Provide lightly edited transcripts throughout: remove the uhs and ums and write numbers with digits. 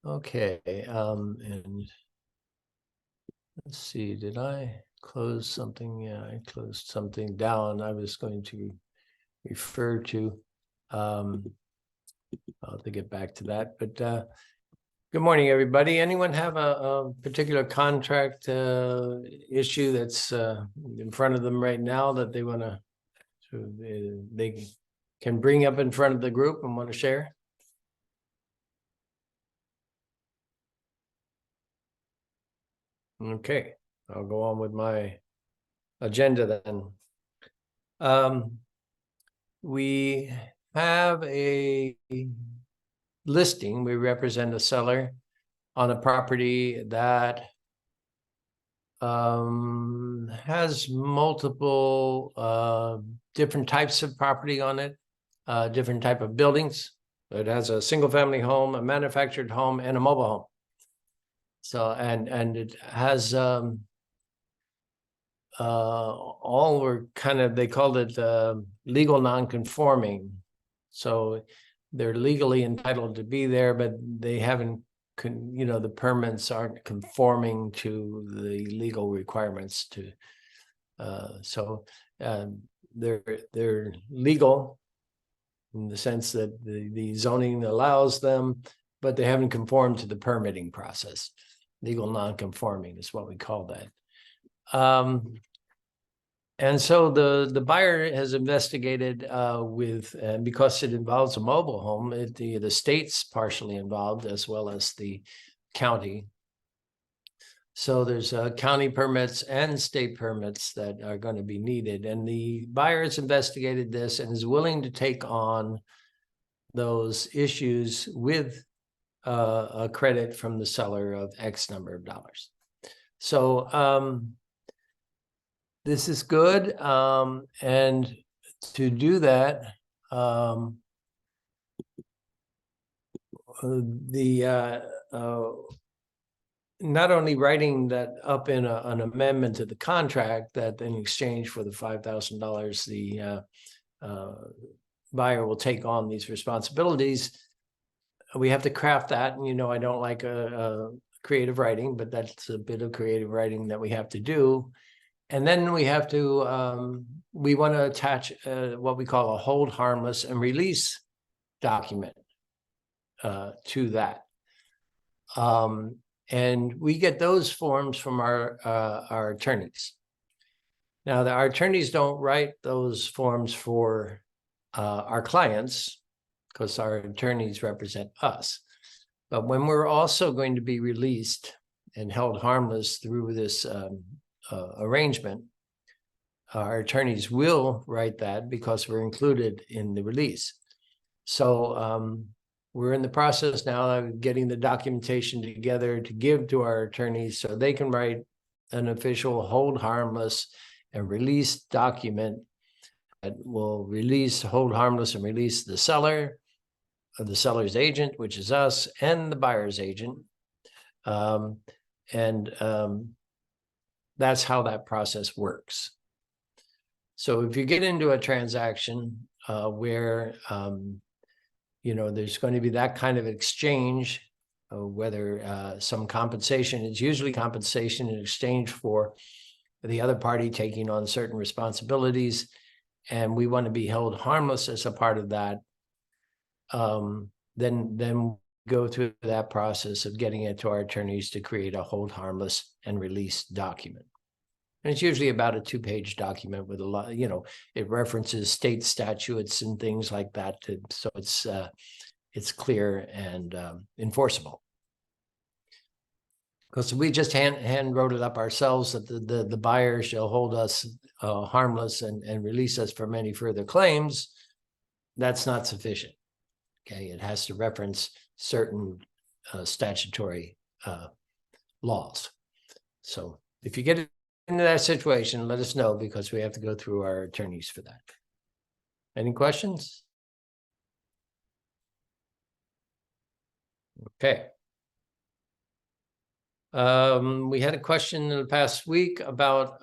Okay, and let's see, did I close something? Yeah, I closed something down. I was going to refer to, I'll have to get back to that, but good morning, everybody. Anyone have a particular contract issue that's in front of them right now that they want to, they can bring up in front of the group and want to share? Okay, I'll go on with my agenda then. We have a listing. We represent a seller on a property that has multiple different types of property on it, different type of buildings. It has a single family home, a manufactured home, and a mobile home. So, and it has all were kind of, they called it legal non-conforming. So they're legally entitled to be there, but they haven't, the permits aren't conforming to the legal requirements to, they're legal in the sense that the zoning allows them, but they haven't conformed to the permitting process. Legal non-conforming is what we call that. And so the buyer has investigated because it involves a mobile home, the state's partially involved as well as the county. So there's county permits and state permits that are going to be needed. And the buyer has investigated this and is willing to take on those issues with a credit from the seller of X number of dollars. So this is good. And to do that, not only writing that up in an amendment to the contract that in exchange for the $5,000, the buyer will take on these responsibilities. We have to craft that. And, I don't like a creative writing, but that's a bit of creative writing that we have to do. And then we have to, we want to attach what we call a hold harmless and release document to that. And we get those forms from our attorneys. Now, our attorneys don't write those forms for our clients because our attorneys represent us. But when we're also going to be released and held harmless through this arrangement, our attorneys will write that because we're included in the release. So we're in the process now of getting the documentation together to give to our attorneys so they can write an official hold harmless and release document that will hold harmless and release the seller, the seller's agent, which is us, and the buyer's agent. That's how that process works. So if you get into a transaction where there's going to be that kind of exchange, whether some compensation, it's usually compensation in exchange for the other party taking on certain responsibilities, and we want to be held harmless as a part of that, then go through that process of getting it to our attorneys to create a hold harmless and release document. And it's usually about a 2-page document with a lot, it references state statutes and things like that. So it's clear and enforceable. Because we just hand wrote it up ourselves that the buyer shall hold us harmless and release us from any further claims. That's not sufficient. Okay, it has to reference certain statutory laws. So if you get into that situation, let us know because we have to go through our attorneys for that. Any questions? Okay. We had a question in the past week about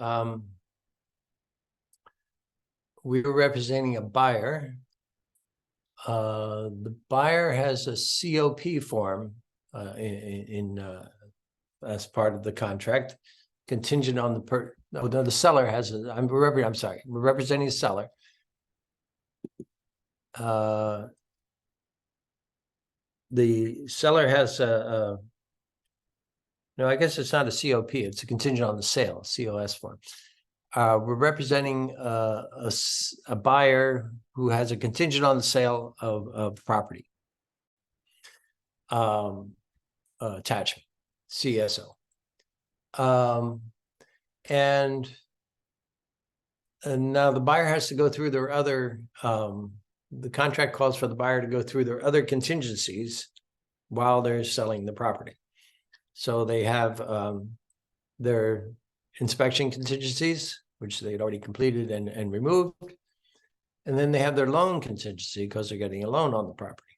we were representing a buyer. The buyer has a COP form as part of the contract, contingent on the seller has I'm sorry, we're representing the seller. The seller has no, I guess it's not a COP, it's a contingent on the sale, COS form. We're representing a buyer who has a contingent on the sale of property. Attachment, CSO. And now the buyer has to go through their other, the contract calls for the buyer to go through their other contingencies while they're selling the property. So they have their inspection contingencies, which they'd already completed and removed. And then they have their loan contingency because they're getting a loan on the property.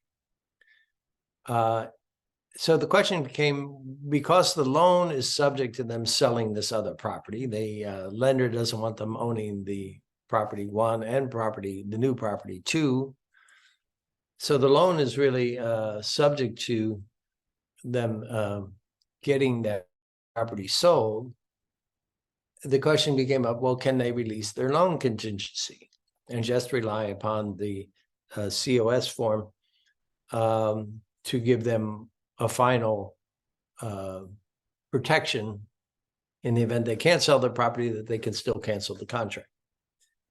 So the question became, because the loan is subject to them selling this other property, the lender doesn't want them owning the property 1 and the new property 2. So the loan is really subject to them getting that property sold. The question became up, well, can they release their loan contingency and just rely upon the COS form to give them a final protection in the event they can't sell their property, that they can still cancel the contract?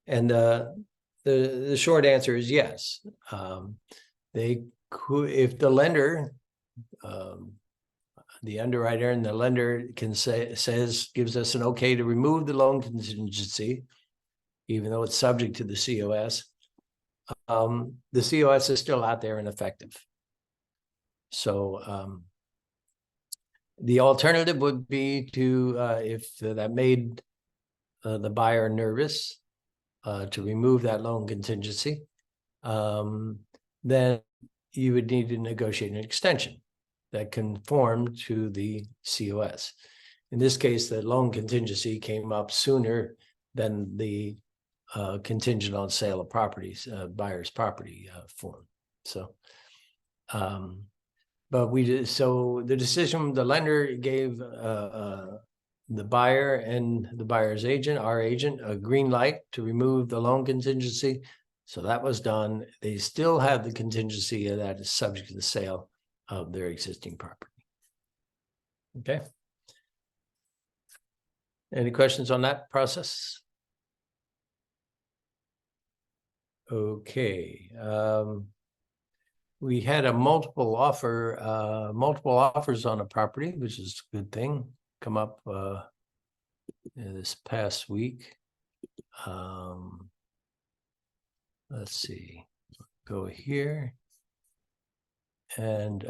And the short answer is yes. They could, if the lender, the underwriter and the lender gives us an okay to remove the loan contingency, even though it's subject to the COS, the COS is still out there and effective. So the alternative would be to, if that made the buyer nervous, to remove that loan contingency, then you would need to negotiate an extension that conformed to the COS. In this case, the loan contingency came up sooner than the contingent on sale of properties, buyer's property form. So, but so the decision, the lender gave the buyer and the buyer's agent, our agent, a green light to remove the loan contingency. So that was done. They still have the contingency that is subject to the sale of their existing property. Okay. Any questions on that process? Okay. We had multiple offers on a property, which is a good thing, come up this past week. Let's see, go here. And,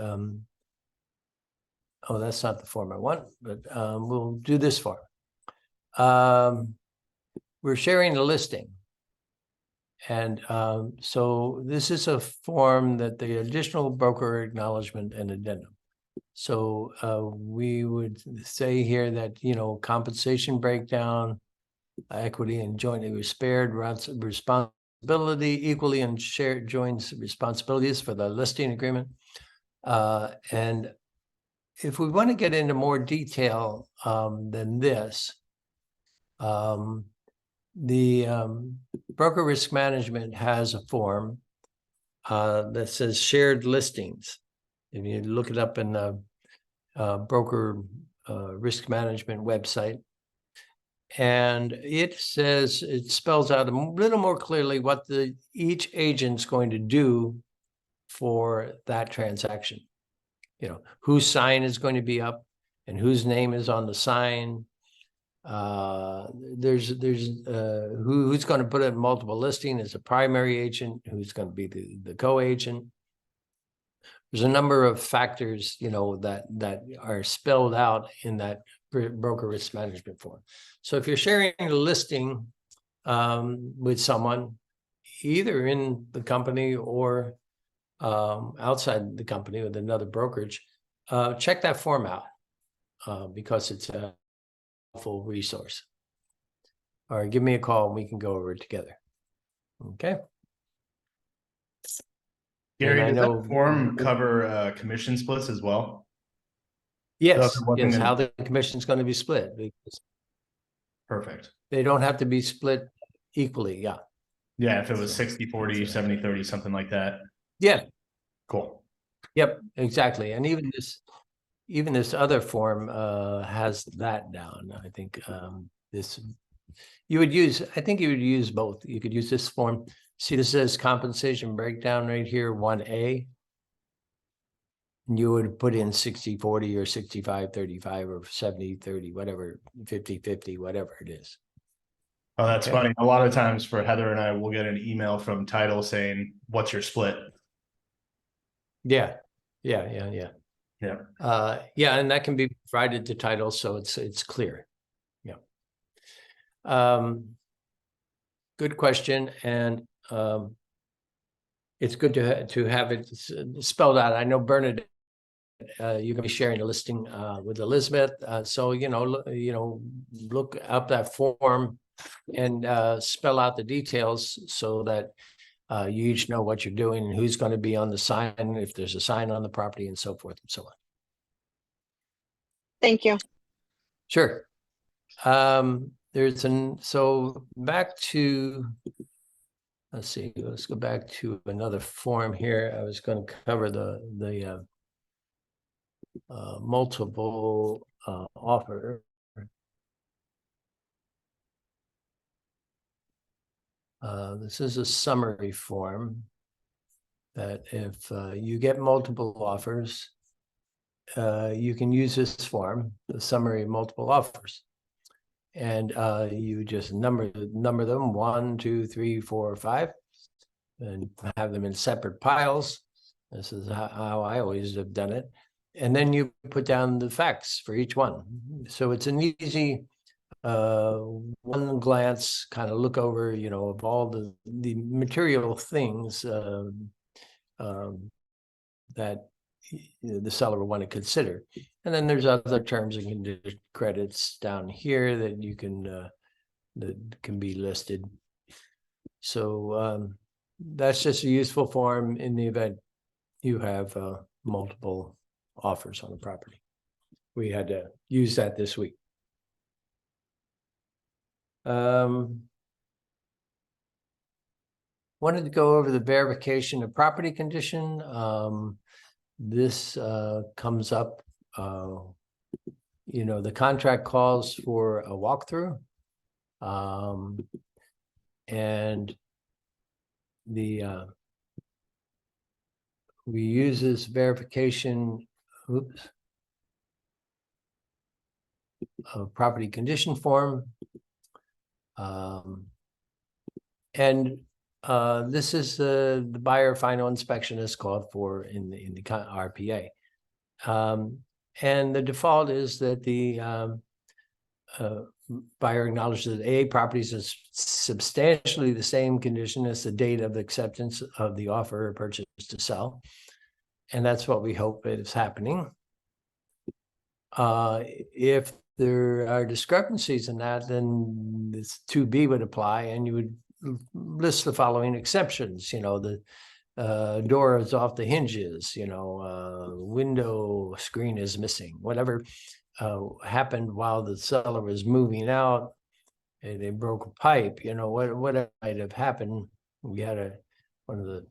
oh, that's not the form I want, but we'll do this form. We're sharing the listing. And so this is a form that the additional broker acknowledgement and addendum. So we would say here that, you know, compensation breakdown, equity and jointly spared responsibility, equally and shared joint responsibilities for the listing agreement. And if we want to get into more detail than this, the broker risk management has a form that says shared listings. If you look it up in the broker risk management website, and it says, it spells out a little more clearly what each agent's going to do for that transaction. You know, whose sign is going to be up and whose name is on the sign. Who's going to put it in multiple listing as a primary agent, who's going to be the co-agent. There's a number of factors, you know, that are spelled out in that broker risk management form. So if you're sharing a listing with someone, either in the company or outside the company with another brokerage, check that form out because it's a helpful resource. Or give me a call and we can go over it together. Okay. Gary, does that form cover commission splits as well? Yes, it wasn't yes, gonna- how the commission is going to be split, because Perfect. they don't have to be split equally. Yeah. Yeah, if it was So, 60-40, that's right. 70-30, something like that. Yeah. Cool. Yep, exactly. And even this other form has that down. I think this you would use, I think you would use both. You could use this form. See, this says compensation breakdown right here, 1A. And you would put in 60-40 or 65-35 or 70-30, whatever, 50-50, whatever it is. Oh, that's Okay. funny. A lot of times for Heather and I, we'll get an email from title saying, "What's your split?" Yeah. Yeah. Yeah, and that can be provided to title, so it's clear. Yeah. Good question, and it's good to have it spelled out. I know Bernadette, you're going to be sharing a listing with Elizabeth, so look up that form and spell out the details so that you each know what you're doing and who's going to be on the sign, if there's a sign on the property, and so forth and so on. Thank you. Sure. So back to, let's see, let's go back to another form here. I was going to cover the multiple offer. This is a summary form that if you get multiple offers, you can use this form, the summary of multiple offers. And you just number them 1, 2, 3, 4, 5, and have them in separate piles. This is how I always have done it. And then you put down the facts for each one. So it's an easy one glance kind of look over, of all the material things that the seller will want to consider. And then there's other terms and condition credits down here that you can that can be listed. So that's just a useful form in the event you have multiple offers on the property. We had to use that this week. Wanted to go over the verification of property condition. This comes up, the contract calls for a walkthrough. And we use this verification, property condition form. And this is the buyer final inspection is called for in the RPA. And the default is that the buyer acknowledges that A, properties is substantially the same condition as the date of the acceptance of the offer or purchase to sell. And that's what we hope is happening. If there are discrepancies in that, then this 2B would apply, and you would list the following exceptions. The door is off the hinges, window screen is missing, whatever happened while the seller was moving out, and they broke a pipe, what might have happened. We had one of the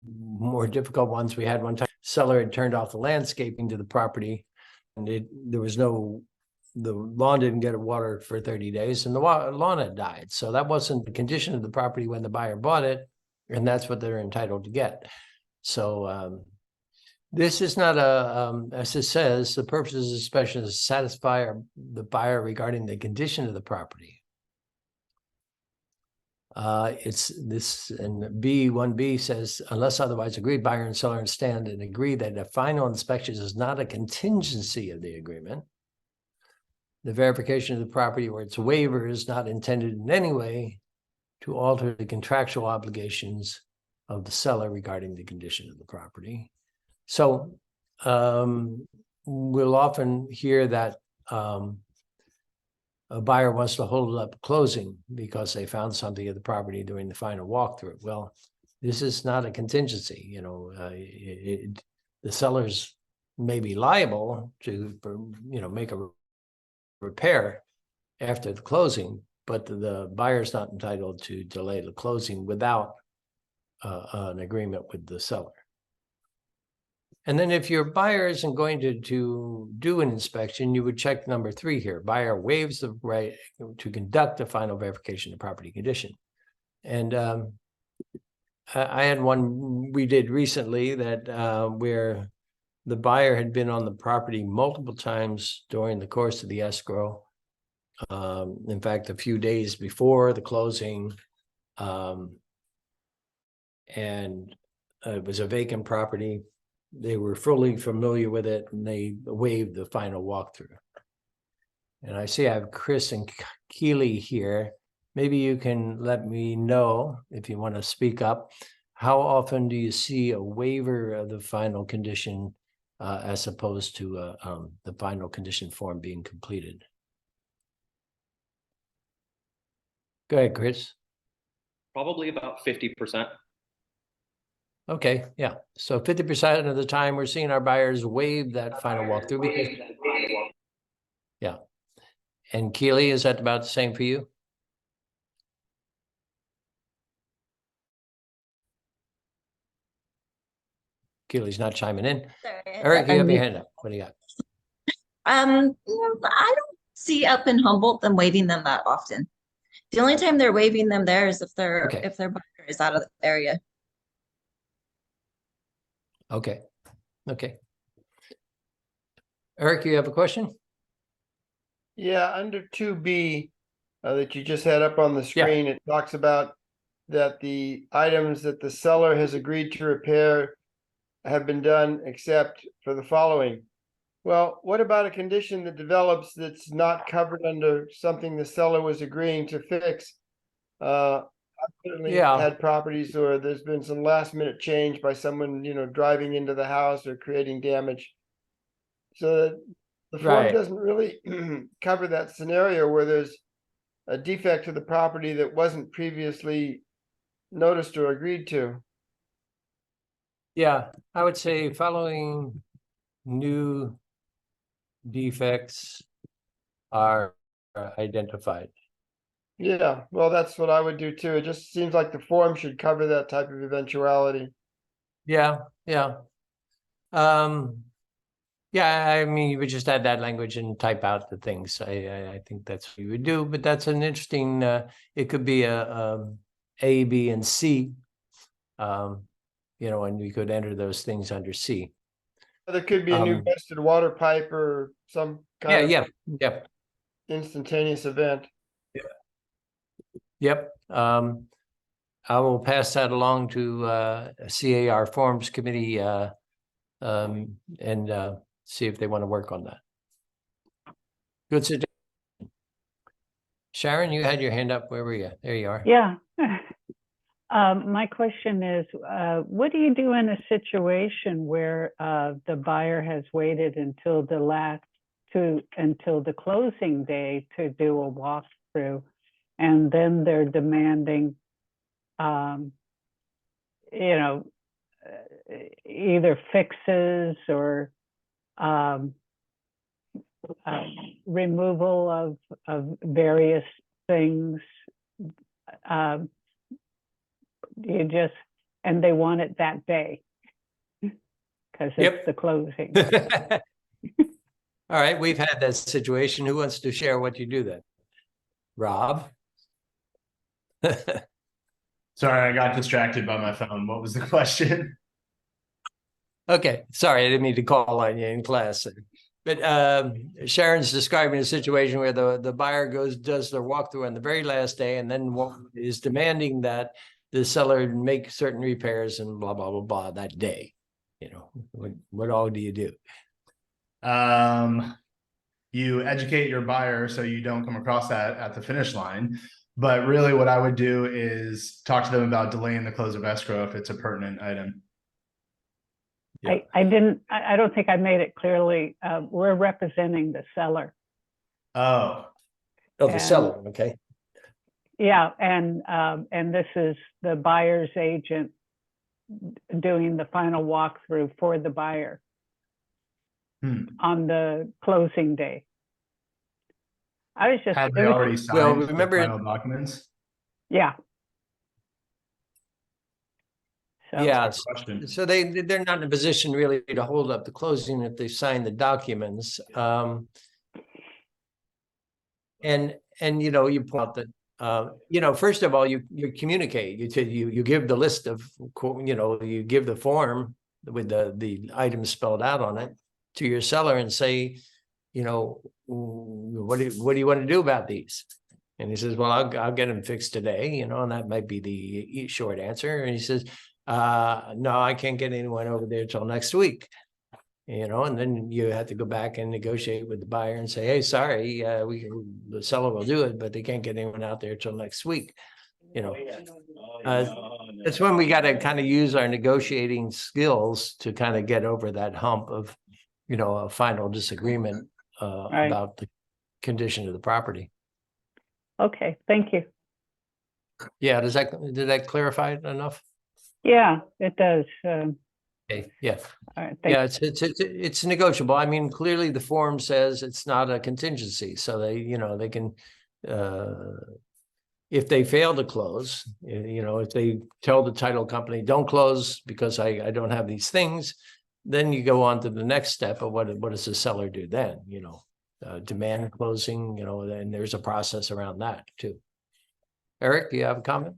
more difficult ones we had one time. Seller had turned off the landscaping to the property, and the lawn didn't get water for 30 days, and the lawn had died. So that wasn't the condition of the property when the buyer bought it, and that's what they're entitled to get. So this is not as it says, the purpose of this inspection is to satisfy the buyer regarding the condition of the property. It's this, and B1B says, unless otherwise agreed, buyer and seller understand and agree that a final inspection is not a contingency of the agreement. The verification of the property or its waiver is not intended in any way to alter the contractual obligations of the seller regarding the condition of the property. So we'll often hear that a buyer wants to hold up closing because they found something at the property during the final walkthrough. Well, this is not a contingency. The seller's may be liable to, make a repair after the closing, but the buyer's not entitled to delay the closing without an agreement with the seller. And then if your buyer isn't going to do an inspection, you would check number 3 here. Buyer waives the right to conduct a final verification of property condition. And I had one we did recently that where the buyer had been on the property multiple times during the course of the escrow. In fact, a few days before the closing, and it was a vacant property. They were fully familiar with it, and they waived the final walkthrough. And I see I have Chris and Keely here. Maybe you can let me know if you want to speak up. How often do you see a waiver of the final condition as opposed to the final condition form being completed? Go ahead, Chris. Probably about 50%. Okay, yeah. So 50% of the time we're seeing our buyers waive that final walkthrough because, yeah. And Keely, is that about the same for you? Keely's not chiming in. Sorry, Eric, you have your hand up. What do you got? I don't see up in Humboldt them waiving them that often. The only time they're waiving them there is if their Okay. if their buyer is out of the area. Okay. Okay. Eric, you have a question? Yeah, under 2B that you just had up on the screen, it talks about that the items that the seller has agreed to repair have been done except for the following. Well, what about a condition that develops that's not covered under something the seller was agreeing to fix? I've certainly had properties where there's been some last minute change by someone, driving into the house or creating damage. So the form doesn't really cover that scenario where there's a defect to the property that wasn't previously noticed or agreed to. Yeah, I would say following new defects are identified. Yeah, well, that's what I would do too. It just seems like the form should cover that type of eventuality. Yeah, yeah. Yeah, I mean, you would just add that language and type out the things. I think that's what you would do, but that's an interesting, it could be a B, and C. And we could enter those things under C. There could be a new vested water pipe or some kind of instantaneous event. Yep. I will pass that along to CAR Forms Committee and see if they want to work on that. Good suggestion. Sharon, you had your hand up. Where were you? There you are. Yeah. My question is, what do you do in a situation where the buyer has waited until the closing day to do a walkthrough, and then they're demanding, either fixes or removal of various things? And they want it that day because it's the closing. All right, we've had that situation. Who wants to share what you do then? Rob? Sorry, I got distracted by my phone. What was the question? Okay, sorry, I didn't mean to call on you in class. But Sharon's describing a situation where the buyer does their walkthrough on the very last day and then is demanding that the seller make certain repairs and blah, blah, blah, blah that day. What all do you do? You educate your buyer so you don't come across that at the finish line. But really what I would do is talk to them about delaying the close of escrow if it's a pertinent item. Yeah. I don't think I made it clearly. We're representing the seller. Oh, the seller, okay. Yeah, and this is the buyer's agent doing the final walkthrough for the buyer. on the closing day. I was just, Had it they was, already Well, signed the remember- final documents? yeah. So, Yeah, Question. so they're not in a position really to hold up the closing if they sign the documents. And you know, you point out that you know, first of all, you communicate. You give the list of, you know, you give the form with the items spelled out on it to your seller and say, you know, what do you want to do about these? And he says, well, I'll get them fixed today, you know, and that might be the short answer. And he says, no, I can't get anyone over there till next week. You know, and then you have to go back and negotiate with the buyer and say, hey, sorry, the seller will do it, but they can't get anyone out there till next week. You know, that's when we got to kind of use our negotiating skills to kind of get over that hump of, you know, a final disagreement Right. about the condition of the property. okay, thank you. Yeah, did that clarify it enough? Yeah, it does. Okay, yeah. All right, thank Yeah, it's negotiable. I mean, clearly the form says it's not a contingency, so they, you know, they can, if they fail to close, you know, if they tell the title company, don't close because I don't have these things, then you go on to the next step of what does the seller do then, you know, demand closing, you know, and there's a process around that too. Eric, do you have a comment?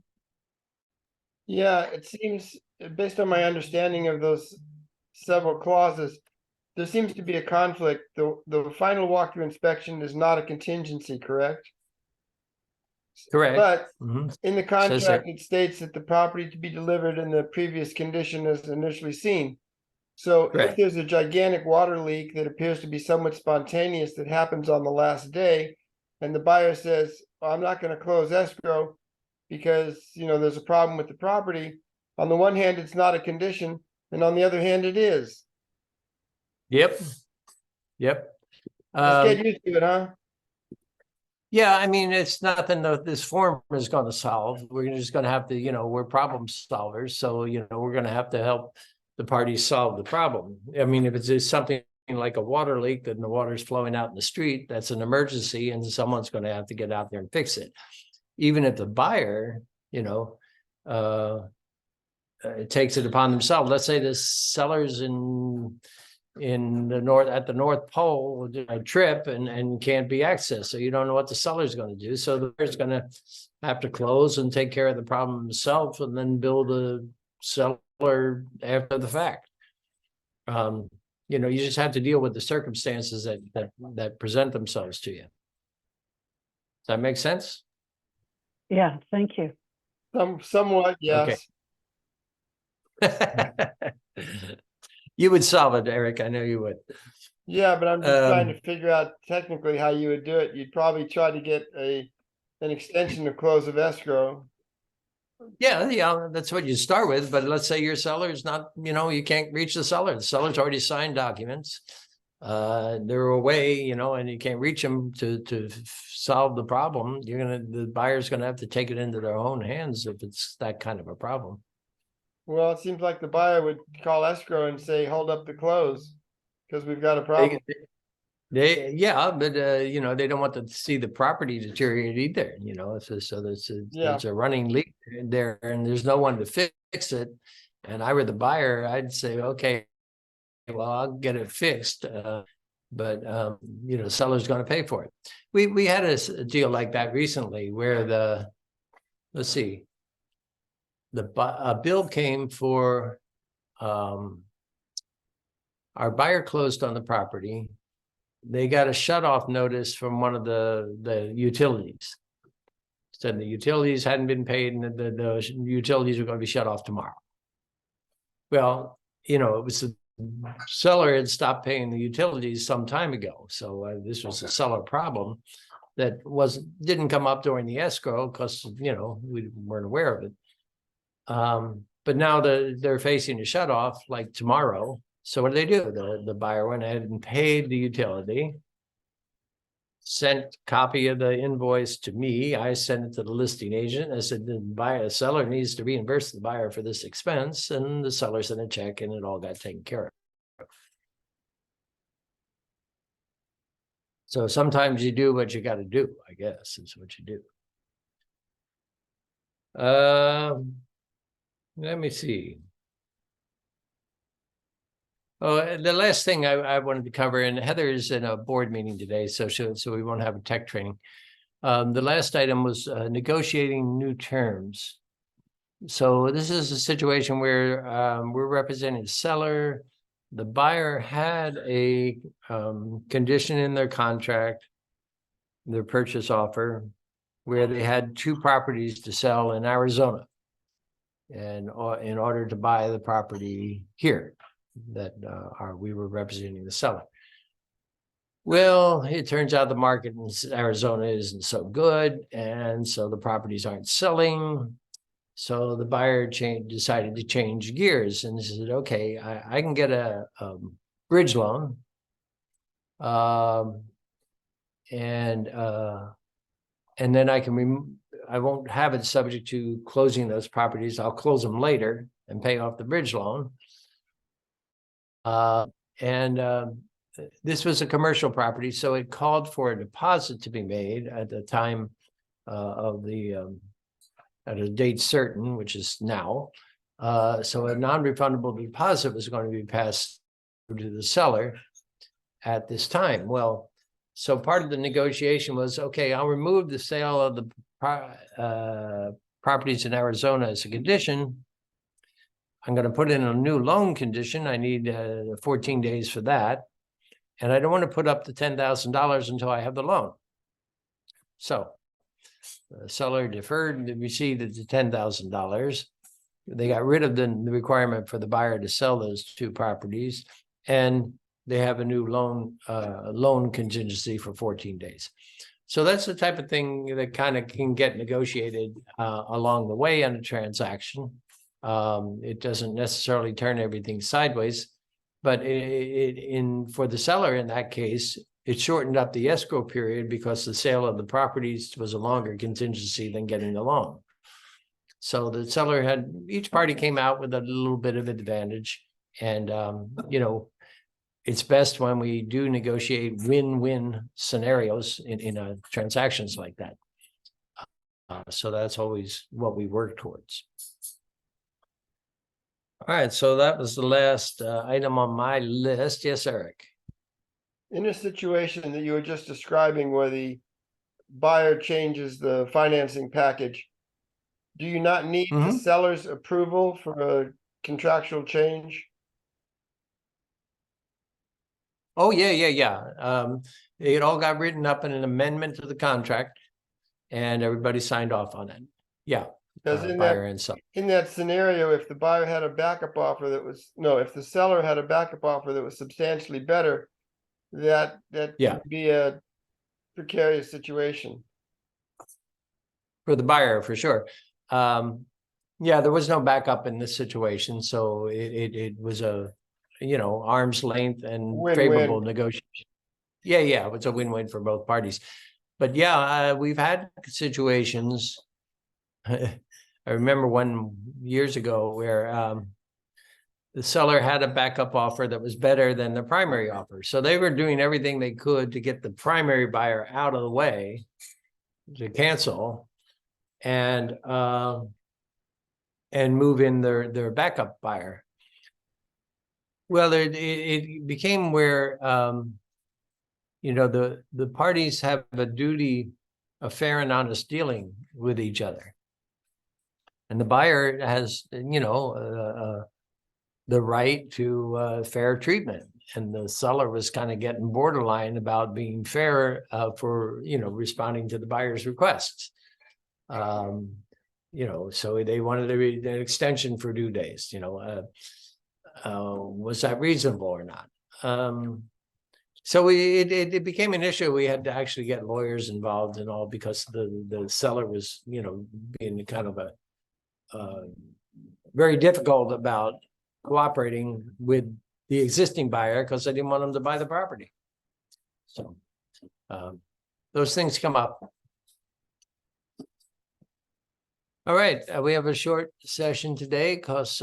Yeah, it seems, based on my understanding of those several clauses, there seems to be a conflict. The final walkthrough inspection is not a contingency, correct? Correct. But Mhm. in the Says contract, it states that the property to be delivered in the previous condition as initially seen. So if Correct. there's a gigantic water leak that appears to be somewhat spontaneous that happens on the last day, and the buyer says, "Well, I'm not going to close escrow because, you know, there's a problem with the property." On the one hand, it's not a condition, and on the other hand, it is. Yep. Yep. Let's get used to it, huh? Yeah, I mean, it's nothing that this form is going to solve. We're just going to have to, you know, we're problem solvers. So, you know, we're going to have to help the parties solve the problem. I mean, if it's just something like a water leak and the water's flowing out in the street, that's an emergency and someone's going to have to get out there and fix it. Even if the buyer, you know, takes it upon themselves. Let's say the seller's in the at the North Pole a trip and can't be accessed. So you don't know what the seller's going to do. So the buyer's going to have to close and take care of the problem himself and then bill the seller after the fact. You know, you just have to deal with the circumstances that present themselves to you. Does that make sense? Yeah, thank you. Somewhat, yes. Okay. You would solve it, Eric. I know you would. Yeah, but I'm just trying Um, to figure out technically how you would do it. You'd probably try to get an extension of close of escrow. Yeah, that's what you start with. But let's say your seller is not, you know, you can't reach the seller. The seller's already signed documents. They're away, you know, and you can't reach them to solve the problem. The buyer's gonna have to take it into their own hands if it's that kind of a problem. Well, it seems like the buyer would call escrow and say, hold up the close, because we've got a problem. Yeah, but you know, they don't want to see the property deteriorate either, you know, so there's a running leak there and there's no one to fix it. And I were the buyer, I'd say, okay, well, I'll get it fixed. But you know, seller's going to pay for it. We had a deal like that recently where let's see, a bill came for our buyer closed on the property. They got a shut-off notice from one of the utilities. Said the utilities hadn't been paid and the utilities were going to be shut off tomorrow. Well, you know, it was the seller had stopped paying the utilities some time ago. So this was a seller problem that didn't come up during the escrow because, you know, we weren't aware of it. But now they're facing a shut off like tomorrow. So what do? The buyer went ahead and paid the utility, sent copy of the invoice to me. I sent it to the listing agent. I said, the seller needs to reimburse the buyer for this expense. And the seller sent a check and it all got taken care of. So sometimes you do what you got to do, I guess, is what you do. Let me see. Oh, the last thing I wanted to cover, and Heather's in a board meeting today, so we won't have a tech training. The last item was negotiating new terms. So this is a situation where we're representing the seller. The buyer had a condition in their contract, their purchase offer, where they had 2 properties to sell in Arizona, and in order to buy the property here that we were representing the seller. Well, it turns out the market in Arizona isn't so good, and so the properties aren't selling. So the buyer decided to change gears and said, okay, I can get a bridge loan. And then I won't have it subject to closing those properties. I'll close them later and pay off the bridge loan. This was a commercial property, so it called for a deposit to be made at the time of the at a date certain, which is now. So a non-refundable deposit was going to be passed to the seller at this time. Well, so part of the negotiation was, okay, I'll remove the sale of the properties in Arizona as a condition. I'm going to put in a new loan condition. I need 14 days for that. And I don't want to put up the $10,000 until I have the loan. So the seller deferred the receipt of the $10,000. They got rid of the requirement for the buyer to sell those 2 properties, and they have a new loan contingency for 14 days. So that's the type of thing that kind of can get negotiated along the way on a transaction. It doesn't necessarily turn everything sideways, but for the seller in that case, it shortened up the escrow period because the sale of the properties was a longer contingency than getting the loan. So the seller each party came out with a little bit of advantage. And, it's best when we do negotiate win-win scenarios in transactions like that. So that's always what we work towards. All right, so that was the last item on my list. Yes, Eric. In a situation that you were just describing where the buyer changes the financing package, do you not need the seller's approval for a contractual change? Oh, yeah. It all got written up in an amendment to the contract, and everybody signed off on it. Yeah. Because buyer and seller. in that scenario, if the buyer had a backup offer if the seller had a backup offer that was substantially better, that could be a precarious situation. For the buyer, for sure. Yeah, there was no backup in this situation, so it was a arm's length and favorable negotiation. Yeah, it was a win-win for both parties. But yeah, we've had situations. I remember years ago where the seller had a backup offer that was better than the primary offer. So they were doing everything they could to get the primary buyer out of the way to cancel and move in their backup buyer. Well, it became where the parties have a duty of fair and honest dealing with each other. And the buyer has, the right to fair treatment. And the seller was kind of getting borderline about being fair for, responding to the buyer's requests. So they wanted an extension for due days, was that reasonable or not? So it became an issue. We had to actually get lawyers involved and all because the seller was, being kind of very difficult about cooperating with the existing buyer because they didn't want them to buy the property. So those things come up. All right, we have a short session today because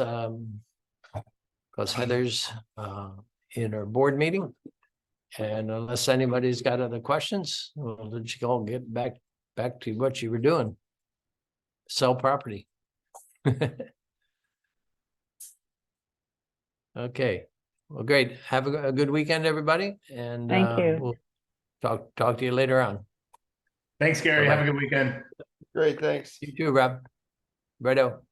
Heather's in our board meeting, And unless anybody's got other questions, we'll let you go get back to what you were doing. Sell property. Okay, well, great. Have a good weekend, everybody, and Thank you. we'll talk to you later on. Thanks, Gary. Have a Bye-bye. good weekend. Great, thanks. You too, Rob. Righto.